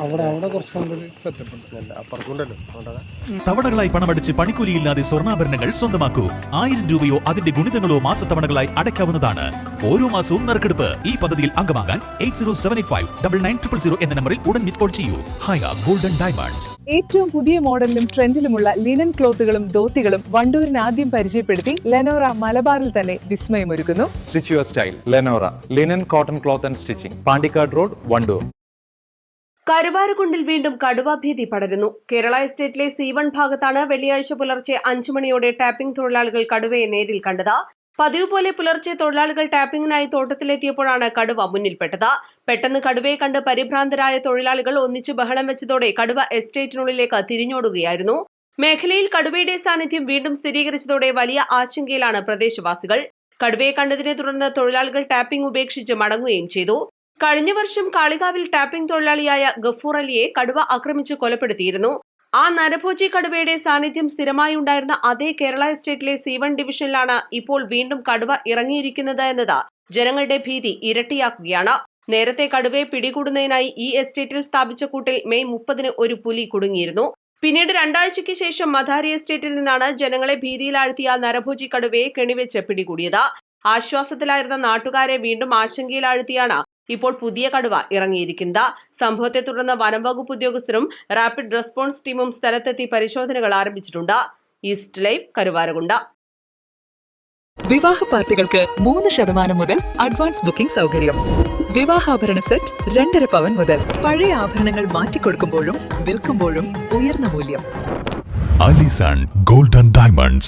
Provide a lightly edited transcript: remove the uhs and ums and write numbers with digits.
അവിടെ കുറച്ച് നല്ലൊരു സെറ്റപ്പ് ഉണ്ട്. അപ്പുറത്തുണ്ടല്ലോ. തവണകളായി പണമടിച്ച് പണിക്കൂലിയില്ലാതെ സ്വർണ്ണാഭരണങ്ങൾ സ്വന്തമാക്കൂ. 1000 രൂപയോ അതിന്റെ ഗുണിതങ്ങളോ മാസത്തവണകളായി അടയ്ക്കാവുന്നതാണ്. ഓരോ മാസവും നറുക്കെടുപ്പ്. ഈ പദ്ധതിയിൽ അംഗമാകാൻ 8078599000 എന്ന നമ്പറിൽ ഉടൻ മിസ് കോൾ ചെയ്യൂ. ഹയ ഗോൾഡൻ ഡയമണ്ട്സ്. ഏറ്റവും പുതിയ മോഡലിലും ട്രെൻഡിലുമുള്ള ലിനൻ ക്ലോത്തുകളും ധോത്തികളും വണ്ടൂരിന് ആദ്യം പരിചയപ്പെടുത്തി ലെനോറ മലബാറിൽ തന്നെ വിസ്മയമൊരുക്കുന്നു. Stitch your style Lenora linen cotton cloth and stitching, Pandikkad road, Wandoor. കരുവാരക്കുണ്ടിൽ വീണ്ടും കടുവാഭീതി പടരുന്നു. കേരള എസ്റ്റേറ്റിലെ C1 ഭാഗത്താണ് വെള്ളിയാഴ്ച പുലർച്ചെ 5 മണിയോടെ ടാപ്പിംഗ് തൊഴിലാളികൾ കടുവയെ നേരിൽ കണ്ടത്. പതിവ് പോലെ പുലർച്ചെ തൊഴിലാളികൾ ടാപ്പിംഗിനായി തോട്ടത്തിലെത്തിയപ്പോഴാണ് കടുവ മുന്നിൽപ്പെട്ടത്. പെട്ടെന്ന് കടുവയെ കണ്ട് പരിഭ്രാന്തരായ തൊഴിലാളികൾ ഒന്നിച്ചു ബഹളം വെച്ചതോടെ കടുവ എസ്റ്റേറ്റിനുള്ളിലേക്ക് തിരിഞ്ഞോടുകയായിരുന്നു. മേഖലയിൽ കടുവയുടെ സാന്നിധ്യം വീണ്ടും സ്ഥിരീകരിച്ചതോടെ വലിയ ആശങ്കയിലാണ് പ്രദേശവാസികൾ. കടുവയെ കണ്ടതിനെ തുടർന്ന് തൊഴിലാളികൾ ടാപ്പിംഗ് ഉപേക്ഷിച്ച് മടങ്ങുകയും ചെയ്തു. കഴിഞ്ഞ വർഷം കാളികാവിൽ ടാപ്പിംഗ് തൊഴിലാളിയായ ഗഫൂർ അലിയെ കടുവ ആക്രമിച്ച് കൊലപ്പെടുത്തിയിരുന്നു. ആ നരഭോജി കടുവയുടെ സാന്നിധ്യം സ്ഥിരമായി ഉണ്ടായിരുന്ന അതേ കേരള എസ്റ്റേറ്റിലെ C1 ഡിവിഷനിലാണ് ഇപ്പോൾ വീണ്ടും കടുവ ഇറങ്ങിയിരിക്കുന്നത് എന്നത് ജനങ്ങളുടെ ഭീതി ഇരട്ടിയാക്കുകയാണ്. നേരത്തെ കടുവയെ പിടികൂടുന്നതിനായി ഈ എസ്റ്റേറ്റിൽ സ്ഥാപിച്ച കൂട്ടിൽ മെയ് 30-ന് ഒരു പുലി കുടുങ്ങിയിരുന്നു. പിന്നീട് 2 ആഴ്ചയ്ക്ക് ശേഷം മധാരി എസ്റ്റേറ്റിൽ നിന്നാണ് ജനങ്ങളെ ഭീതിയിലാഴ്ത്തിയ നരഭോജി കടുവയെ കെണിവെച്ച് പിടികൂടിയത്. ആശ്വാസത്തിലായിരുന്ന നാട്ടുകാരെ വീണ്ടും ആശങ്കയിലാഴ്ത്തിയാണ് ഇപ്പോൾ പുതിയ കടുവ ഇറങ്ങിയിരിക്കുന്നത്. സംഭവത്തെ തുടർന്ന് വനം വകുപ്പ് ഉദ്യോഗസ്ഥരും റാപ്പിഡ് റെസ്പോൺസ് ടീമും സ്ഥലത്തെത്തി പരിശോധനകൾ ആരംഭിച്ചിട്ടുണ്ട്. East live, Karuvarakundu. വിവാഹ പാർട്ടികൾക്ക് 3% മുതൽ അഡ്വാൻസ് ബുക്കിംഗ് സൗകര്യം. വിവാഹാഭരണ സെറ്റ് 2.5 പവൻ മുതൽ. പഴയ ആഭരണങ്ങൾ മാറ്റിക്കൊടുക്കുമ്പോഴും വിൽക്കുമ്പോഴും ഉയർന്ന മൂല്യം. Allison golden diamonds,